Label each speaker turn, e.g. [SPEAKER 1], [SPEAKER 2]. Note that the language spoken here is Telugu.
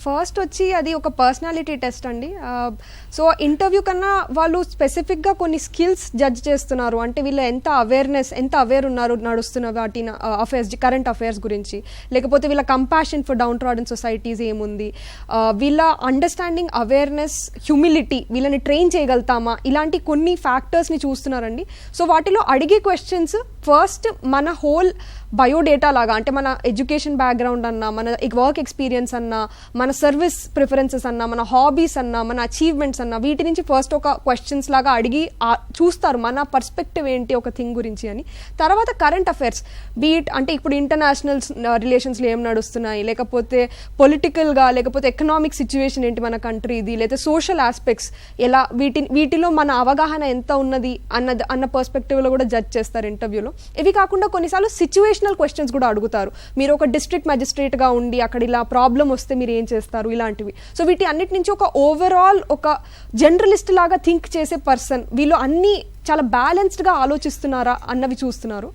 [SPEAKER 1] ఫస్ట్ వచ్చి అది ఒక పర్సనాలిటీ టెస్ట్ అండి. సో ఇంటర్వ్యూ కన్నా వాళ్ళు స్పెసిఫిక్గా కొన్ని స్కిల్స్ జడ్జ్ చేస్తున్నారు. అంటే వీళ్ళు ఎంత అవేర్ ఉన్నారు నడుస్తున్న వాటి అఫేర్స్, కరెంట్ అఫేర్స్ గురించి, లేకపోతే వీళ్ళ compassion for down trodden societies ఏముంది, వీళ్ళ అండర్స్టాండింగ్, అవేర్నెస్, హ్యూమిలిటీ, వీళ్ళని ట్రైన్ చేయగలుగుతామా, ఇలాంటి కొన్ని ఫ్యాక్టర్స్ని చూస్తున్నారండి. సో వాటిలో అడిగే క్వశ్చన్స్ ఫస్ట్ మన హోల్ బయోడేటా లాగా, అంటే మన ఎడ్యుకేషన్ బ్యాక్గ్రౌండ్ అన్నా, మన వర్క్ ఎక్స్పీరియన్స్ అన్నా, మన సర్వీస్ ప్రిఫరెన్సెస్ అన్నా, మన హాబీస్ అన్నా, మన అచీవ్మెంట్స్ అన్నా, వీటి నుంచి ఫస్ట్ ఒక క్వశ్చన్స్ లాగా అడిగి చూస్తారు మన పర్స్పెక్టివ్ ఏంటి ఒక థింగ్ గురించి అని. తర్వాత కరెంట్ అఫైర్స్, బీట్ అంటే ఇప్పుడు ఇంటర్నేషనల్ రిలేషన్స్లో ఏం నడుస్తున్నాయి, లేకపోతే పొలిటికల్గా, లేకపోతే ఎకనామిక్ సిచ్యువేషన్ ఏంటి మన కంట్రీది, లేదా సోషల్ ఆస్పెక్ట్స్ ఎలా, వీటిలో మన అవగాహన ఎంత ఉన్నది అన్న పర్స్పెక్టివ్లో కూడా జడ్జ్ చేస్తారు ఇంటర్వ్యూలో. ఇవి కాకుండా కొన్నిసార్లు సిచ్యువేషనల్ క్వశ్చన్స్ కూడా అడుగుతారు. మీరు ఒక డిస్ట్రిక్ట్ మెజిస్ట్రేట్గా ఉండి అక్కడ ఇలా ప్రాబ్లం వస్తే మీరు ఏం చేస్తారు, ఇలాంటివి. సో వీటి అన్నిటి నుంచి ఒక ఓవరాల్ ఒక జనరలిస్ట్ లాగా థింక్ చేసే పర్సన్, వీళ్ళు అన్నీ చాలా బ్యాలెన్స్డ్గా ఆలోచిస్తున్నారా అన్నవి చూస్తున్నారు.